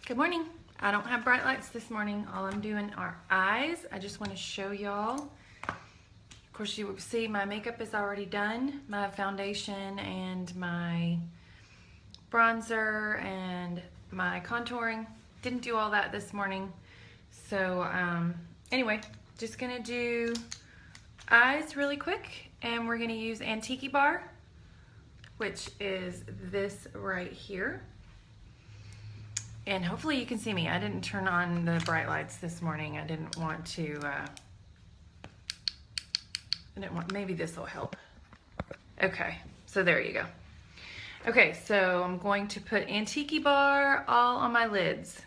Good morning. I don't have bright lights this morning. All I'm doing are eyes. I just want to show y'all. Of course, you will see my makeup is already done. My foundation and my bronzer and my contouring. Didn't do all that this morning. So anyway, just gonna do eyes really quick, and we're gonna use Antique Bar, which is this right here. And hopefully you can see me. I didn't turn on the bright lights this morning. I didn't want to, maybe this will help. Okay, so there you go. Okay, so I'm going to put Antique Bar all on my lids.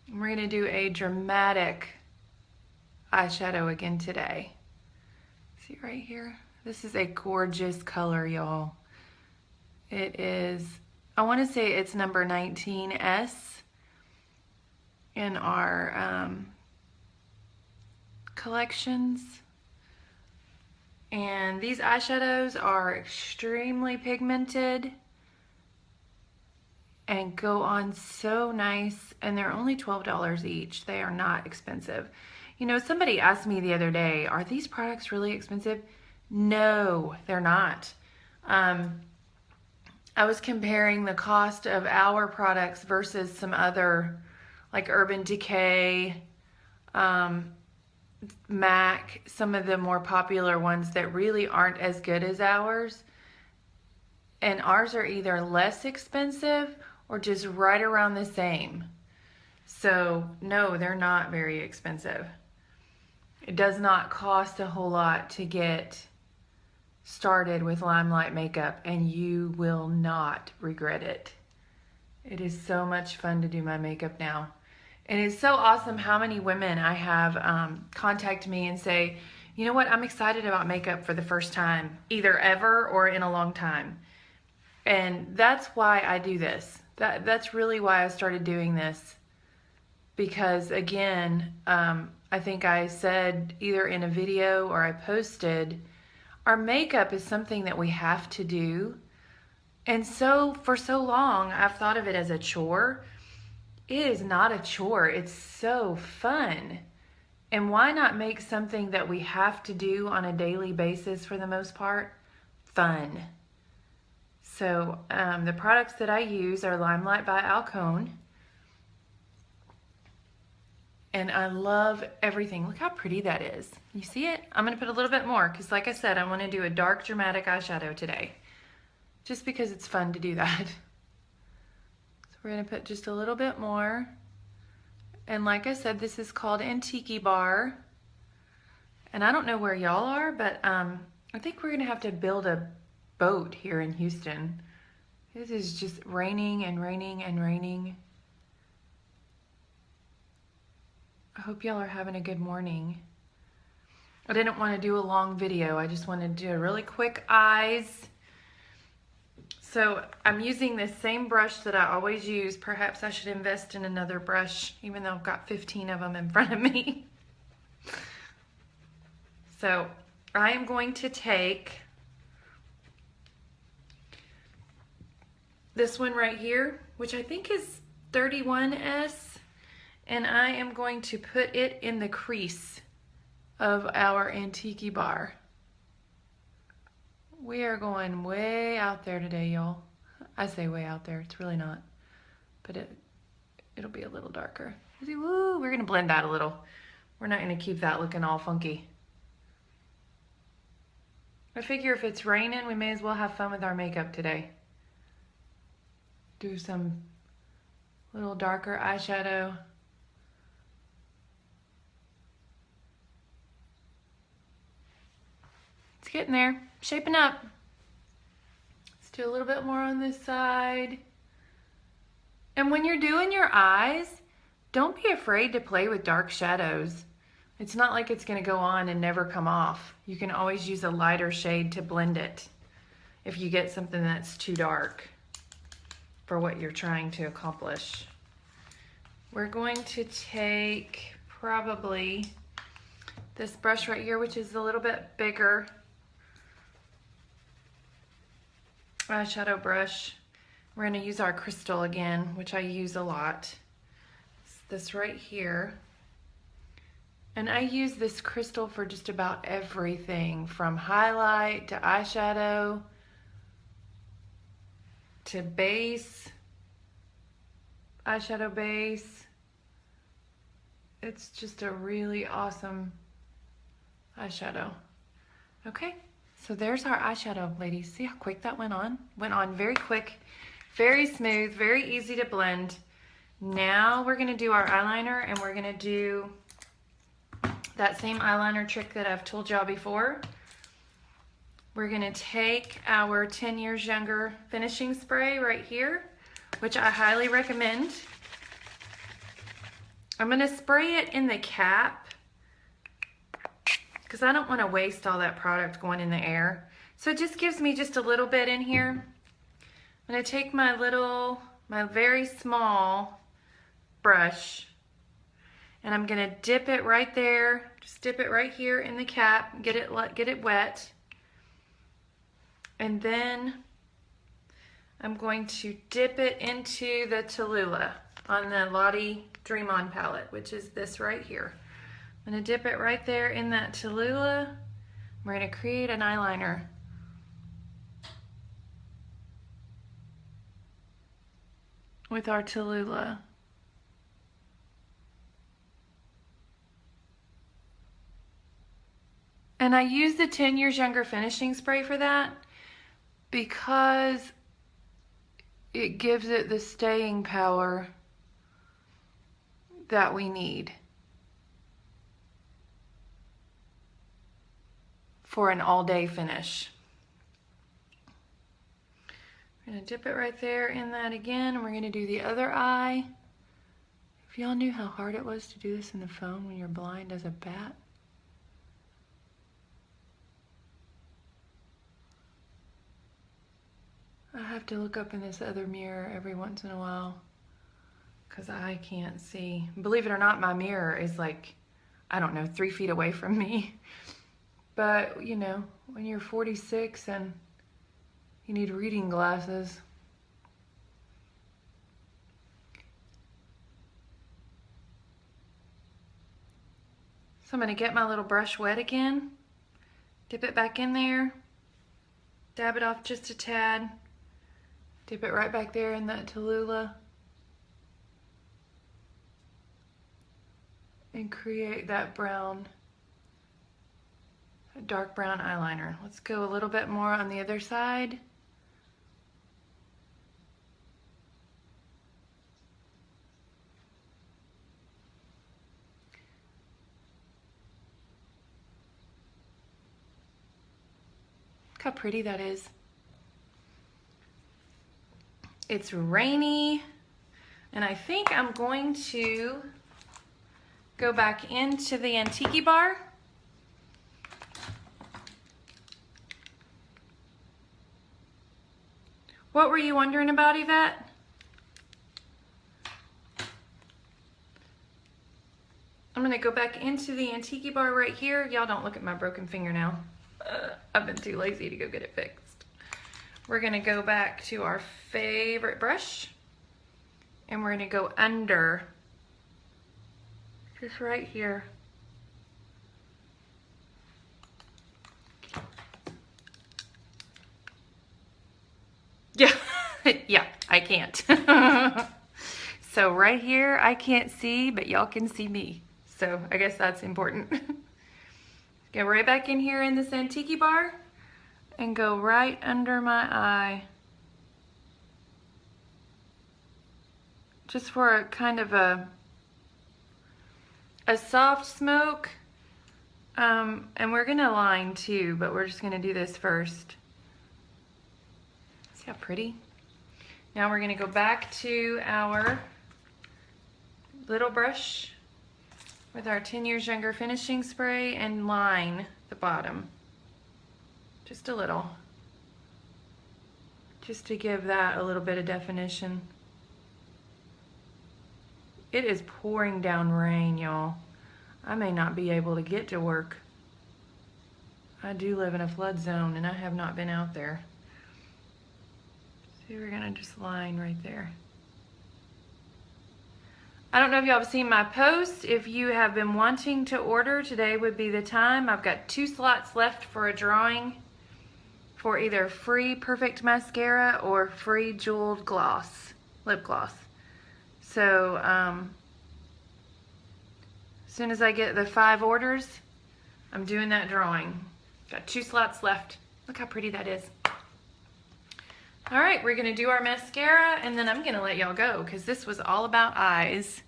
And we're gonna do a dramatic eyeshadow again today. See right here? This is a gorgeous color, y'all. It is, I want to say it's number 19S in our collections. And these eyeshadows are extremely pigmented and go on so nice, and they're only $12 each. They are not expensive. You know, somebody asked me the other day, are these products really expensive? No, they're not. I was comparing the cost of our products versus some other, like Urban Decay, MAC, some of the more popular ones that really aren't as good as ours. And ours are either less expensive or just right around the same. So no, they're not very expensive. It does not cost a whole lot to get started with Limelight makeup, and you will not regret it. It is so much fun to do my makeup now. And it's so awesome how many women I have contact me and say, you know what, I'm excited about makeup for the first time, either ever or in a long time. And that's why I do this. That's really why I started doing this. Because again, I think I said either in a video or I posted, our makeup is something that we have to do. And so for so long, I've thought of it as a chore. It is not a chore. It's so fun. And why not make something that we have to do on a daily basis for the most part fun? So the products that I use are Limelight by Alcone. And I love everything. Look how pretty that is. You see it? I'm going to put a little bit more because, like I said, I want to do a dark, dramatic eyeshadow today. Just because it's fun to do that. So we're going to put just a little bit more. And like I said, this is called Antique Bar. And I don't know where y'all are, but I think we're going to have to build a boat here in Houston. It is just raining and raining and raining. I hope y'all are having a good morning. I didn't want to do a long video. I just wanted to do a really quick eyes. So I'm using this same brush that I always use. Perhaps I should invest in another brush, even though I've got 15 of them in front of me. So I am going to take this one right here, which I think is 31S. And I am going to put it in the crease of our Antique Bar. We are going way out there today, y'all. I say way out there, it's really not. But it'll be a little darker. See, woo, we're gonna blend that a little. We're not gonna keep that looking all funky. I figure if it's raining, we may as well have fun with our makeup today. Do some little darker eyeshadow. It's getting there, shaping up. Let's do a little bit more on this side. And when you're doing your eyes, don't be afraid to play with dark shadows. It's not like it's gonna go on and never come off. You can always use a lighter shade to blend it if you get something that's too dark for what you're trying to accomplish. We're going to take probably this brush right here, which is a little bit bigger. Eyeshadow brush. we're going to use our crystal again, which I use a lot. It's this right here. And I use this crystal for just about everything, from highlight to eyeshadow to base, eyeshadow base. It's just a really awesome eyeshadow. Okay, so there's our eyeshadow, ladies. See how quick that went on? Went on very quick, very smooth, very easy to blend. Now we're gonna do our eyeliner, and we're gonna do that same eyeliner trick that I've told y'all before. We're gonna take our 10 Years Younger finishing spray right here, which I highly recommend. I'm gonna spray it in the cap because I don't want to waste all that product going in the air. So it just gives me just a little bit in here. I'm gonna take my very small brush, and I'm gonna dip it right there. Just dip it right here in the cap, get it wet. And then I'm going to dip it into the Tallulah on the Lottie Dream On palette, which is this right here. I'm gonna dip it right there in that Tallulah. We're gonna create an eyeliner. With our Tallulah. And I use the 10 Years Younger finishing spray for that because it gives it the staying power that we need for an all-day finish. We're gonna dip it right there in that again, and we're gonna do the other eye. If y'all knew how hard it was to do this in the phone when you're blind as a bat. I have to look up in this other mirror every once in a while because I can't see. Believe it or not, my mirror is like, I don't know, 3 feet away from me. But, you know, when you're 46 and you need reading glasses. So I'm going to get my little brush wet again, dip it back in there, dab it off just a tad, dip it right back there in that Tallulah, and create that brown, dark brown eyeliner. Let's go a little bit more on the other side. Look how pretty that is. It's rainy, and I think I'm going to go back into the Antique bar. What were you wondering about, Yvette? I'm gonna go back into the Antique bar right here. Y'all don't look at my broken finger now. I've been too lazy to go get it fixed. We're gonna go back to our favorite brush, and we're gonna go under, just right here. Yeah, yeah, I can't. So right here, I can't see, but y'all can see me. So I guess that's important. Go right back in here in this Antique bar and go right under my eye. Just for a kind of a soft smoke. And we're gonna line too, but we're just gonna do this first. See how pretty? Now we're gonna go back to our little brush with our 10 Years Younger finishing spray and line the bottom. Just a little. Just to give that a little bit of definition. It is pouring down rain, y'all. I may not be able to get to work. I do live in a flood zone and I have not been out there. See, we're gonna just line right there. I don't know if y'all have seen my post. If you have been wanting to order, today would be the time. I've got 2 slots left for a drawing for either free Perfect Mascara or free Jeweled Gloss, lip gloss. So, as soon as I get the 5 orders, I'm doing that drawing. Got 2 slots left. Look how pretty that is. All right, we're gonna do our mascara and then I'm gonna let y'all go because this was all about eyes.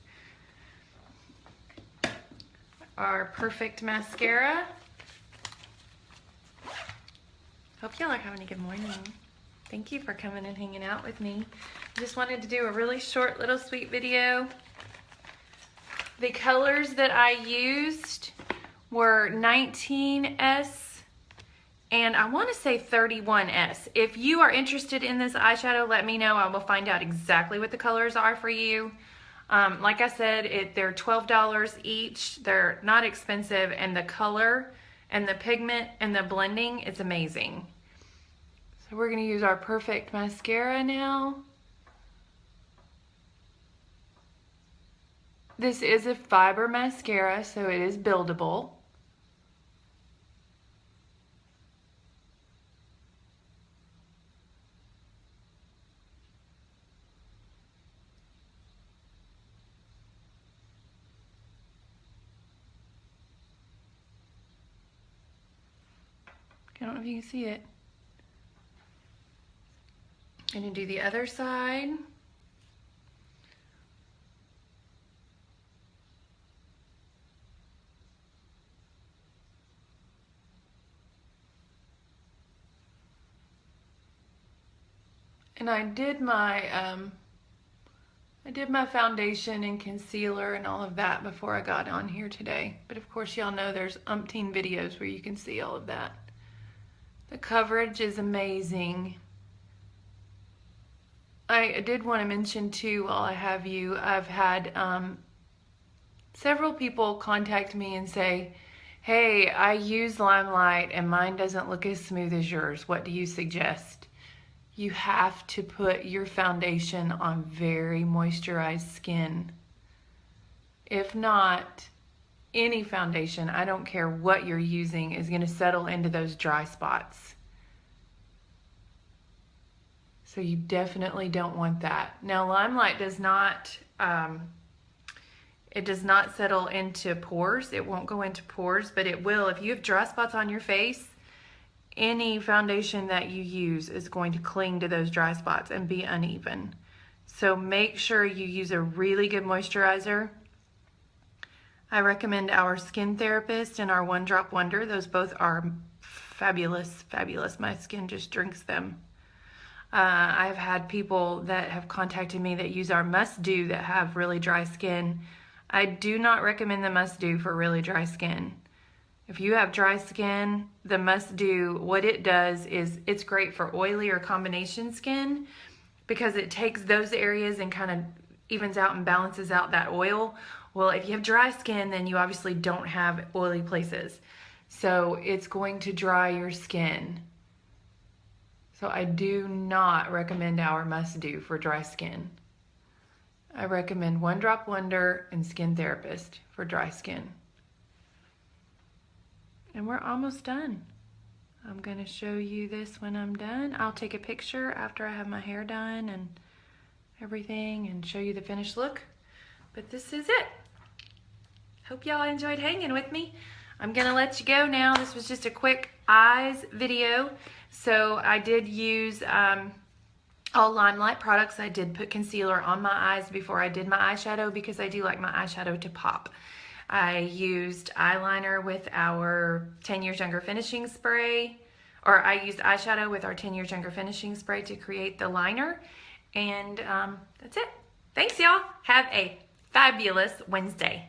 Our Perfect Mascara. Hope y'all are having a good morning. Thank you for coming and hanging out with me. I just wanted to do a really short little sweet video. The colors that I used were 19S and I want to say 31S. If you are interested in this eyeshadow, let me know. I will find out exactly what the colors are for you. Like I said, they're $12 each. They're not expensive, and the color and the pigment and the blending, it's amazing. So we're going to use our Perfect Mascara now. This is a fiber mascara, so it is buildable. I don't know if you can see it. I'm going to do the other side. And I did my foundation and concealer and all of that before I got on here today. But of course y'all know there's umpteen videos where you can see all of that. The coverage is amazing. I did want to mention too, while I have you, I've had several people contact me and say, hey, I use Limelight and mine doesn't look as smooth as yours. What do you suggest? You have to put your foundation on very moisturized skin. If not, any foundation, I don't care what you're using, is going to settle into those dry spots. So you definitely don't want that. Now, Limelight does not, it does not settle into pores. It won't go into pores, but it will. If you have dry spots on your face, any foundation that you use is going to cling to those dry spots and be uneven. So make sure you use a really good moisturizer. I recommend our Skin Therapist and our One Drop Wonder. Those both are fabulous, fabulous. My skin just drinks them. I've had people that have contacted me that use our Must Do that have really dry skin. I do not recommend the Must Do for really dry skin. If you have dry skin, the Must Do, what it does is it's great for oily or combination skin because it takes those areas and kind of evens out and balances out that oil. Well, if you have dry skin, then you obviously don't have oily places. So it's going to dry your skin. So I do not recommend our Must Do for dry skin. I recommend One Drop Wonder and Skin Therapist for dry skin. And we're almost done. I'm gonna show you this when I'm done. I'll take a picture after I have my hair done and everything and show you the finished look. But this is it. Hope y'all enjoyed hanging with me. I'm gonna let you go now. This was just a quick eyes video. So I did use all Limelight products. I did put concealer on my eyes before I did my eyeshadow because I do like my eyeshadow to pop. I used eyeliner with our 10 Years Younger finishing spray, or I used eyeshadow with our 10 Years Younger finishing spray to create the liner. And that's it. Thanks y'all. Have a fabulous Wednesday.